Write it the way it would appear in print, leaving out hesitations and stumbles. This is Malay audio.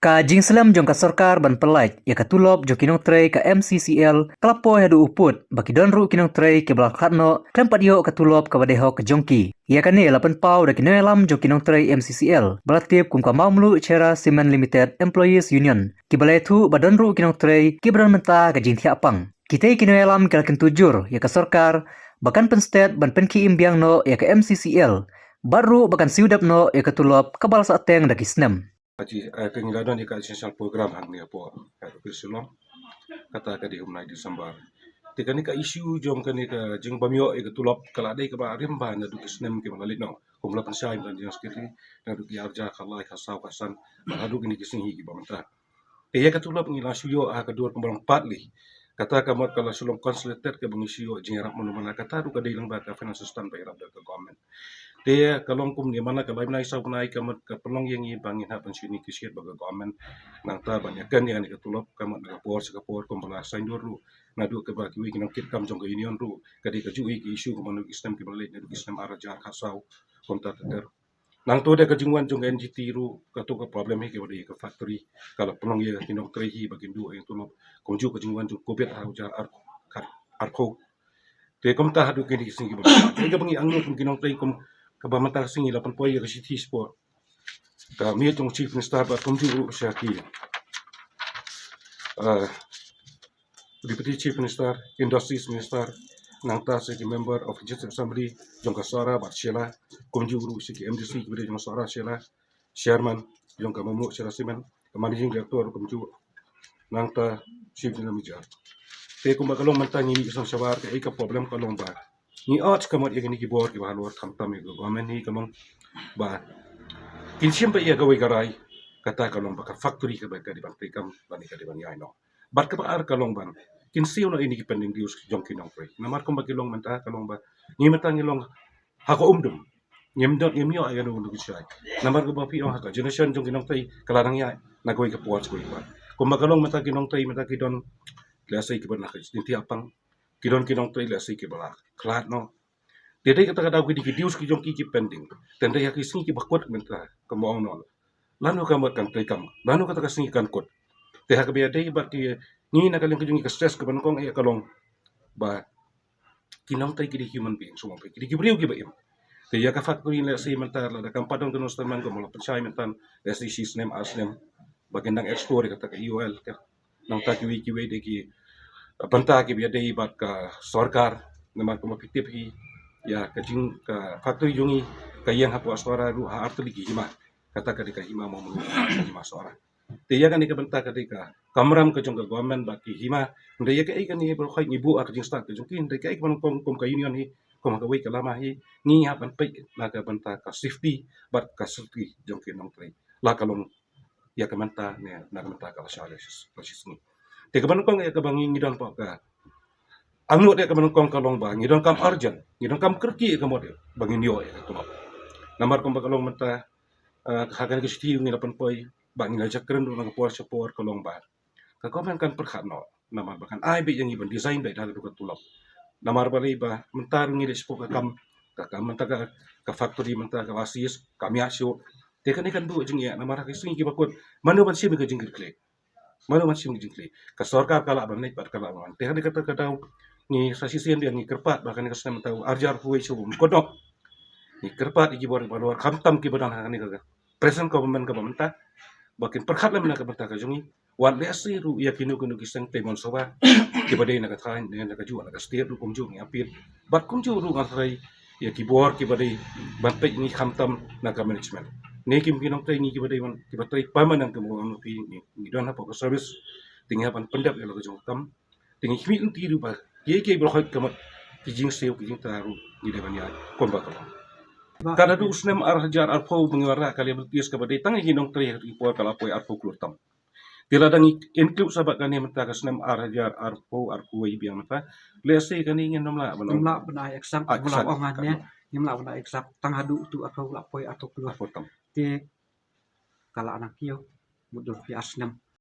Ka Jingselam jong ka Sarkar ban pelaj ya ka tulop jo kinong trei ka MCCL klapo hadu uput baki donru kinong trei ke belakhatno tempat yo ka tulop ka badeho ka jongki ya ka ne lapan pau da kinong alam jo kinong trei MCCL belatip kum ka mamlu Chera Cement Limited Employees Union ki balai thu badonru kinong trei ki beran menta ka jingthia pang kita kinong alam ka tujur ya ka Sarkar bahkan penstet ban penki imbiang no ya ka MCCL baru bahkan siudap no ya ka tulop ka bal sateng da kisnem Kengiladan ika essential program hang ni apo silong kata ka di humnai Desember. Tika ni ka isu jom ka ni ka jing bamyo ika tulop kala dai ka ba rimba na du kisnem ke malalit no. Kumla pensai dan dinas kiti na du ki arja kala ka saw kasan hadu kini kisingi ki bamanta. Iya ka tulop ni la suyo ka dur kumbalang patli. Kata ka mat kala sulong consulated ka bangisiyo jingarap manumana kata du ka dailang ba ka financial stand by rap ka government. Dia kalong kum ni mana kalai nai sau nai kamat ka pelong yang i bangin ha pensini kisiat baga government nang ta banyak kan yang ni katulop kamat ka por sa por kum bala sain ru ngadu ka ba ki kinong kit kam jong ka union ru kadi ka ju ki isu kum manu istem ki balik ngadu istem araja ka sau kum ta ter nang to de ka jingwan jong NGT ru ka to ka problem hi ke bodi ka factory kala pelong ye kinong krehi bagin du yang tulop kum ju ka jingwan jong kopet ha uja ar ko te kum ta hadu ki singi ba ke bangi angno kum kinong trei kum kabamata singi lapan poy ka city sport ka mi tong chief minister ba tum ju syaki deputy chief minister industries minister nang ta se member of legislative assembly jong ka sara ba shela kum ju ru siki MDC ki jong sara shela chairman jong ka mamu Chera Cement managing director kum ju nang ta chief minister te kum ba kalong mantangi ni isang sabar ka ika problem kalong ba ni arts kamot yang ini kibor ki balor tham ya government ni kamong ba kinsim ba ya gawai garai kata kalong ba ka factory ka ba ka di bantai kam bani ka di bani ai no bat ka ba ar kalong ban kinsiu no ini ki pending dius jong kinong pre namar kom ba kilong menta kalong ba ni menta ngilong hako umdum nyemdot nyemyo ay anu ndu kisai namar ko ba pi haka generation jong kinong pre kalarang ya nagoi ka puas ko ba kom ba kalong menta kinong pre menta kidon lasai ki ba na ki apang kidon kinong tre la siki bala klat no dede kata kata ki dius ki jong ki pending tende ya ki singi ki bakot mentra kamo no lanu kamat kan tre kam lanu kata ka singi kan kot te ha ka be dei ba ki ni na kaleng ki jong ki stress ka ban kong e kalong ba kinong tre ki di human being so ki di briu ki ba im te ya ka factory la si mentar la kam padong kuno staman ko mo pensai mentan la si sinem asnem bagendang export kata ka UL ka nang ta ki wi de ki banta ki biada ibat ka Sarkar namar ko mapitip hi ya ka jing ka factory jungi ka yang hapu aswara ru ha artu ligi hima kata ka dika hima mo mulu hima suara te ya kan ka banta ka dika kamram ka jong ka government ba ki hima nde ya ka ai kan ni bro khai ni bu ar jing start ka jong ki nde ka ai kan kom ka union hi kom ka wei ka lama hi ni ha ban pe la ka banta ka safety bat ka safety jong ki nong tre la ka long ya ka banta ne na ka banta ka shales ni te ka ban kong ya ka bangi ngidon pa ka angno de ka ban kong ka long ba ngidon kam arjan ngidon kam kerki ka model bangi nio ya to namar kong ba kalong mata hagan ki sti ngi lapan poi ba ngi la jakren do na por support ka long ba ka komen kan perkhat no namar ba kan ai be yang iban design be da ka tulap namar ba ba mentar ngi de spok ka kam menta ka factory menta ka wasis kami asyo te kan ikan du jing ya namar ka singi ki bakot manu ban sim ka jingir kle mana masih mengijinkan ke Sarkar kala ban naik kala ban teh kata kata ni sasisian dia ni kerpat bahkan ke sana tahu arjar huwe sebum kodok ni kerpat iki bor balor kamtam ki badan hani ka present government ka bamenta bakin perkhat lam na ka banta ka jungi wan lesi ru ya kinu kinu kisang temon soba ki badai na ka thain ne ka jual ka setiap ru kumju ni apil bat kumju ru ngatrai ya ki bor ki badai bantai ni kamtam na ka management ne kim kinong tay ni ki badai man ki batay pamanang ka mo ano pi ni don ha po ka service tingi pan pendap ya lo jong kam tingi himi unti ru ba ye bro khot kamat ki jing seo ki jing taru ni de banya komba ka kada du usnem ar hajar ar po mengwara kali bertius ka badai tangi kinong tay ri po kala po ar po klutam tila dangi include sabat kani menta ka snem ar hajar ar po ar kuai biang mata lese kani ngin nomla nomla bena eksak bula ongannya nimla bena eksak tang hadu tu atau lapoi atau keluar tam te kala anak kio mudur pi asnem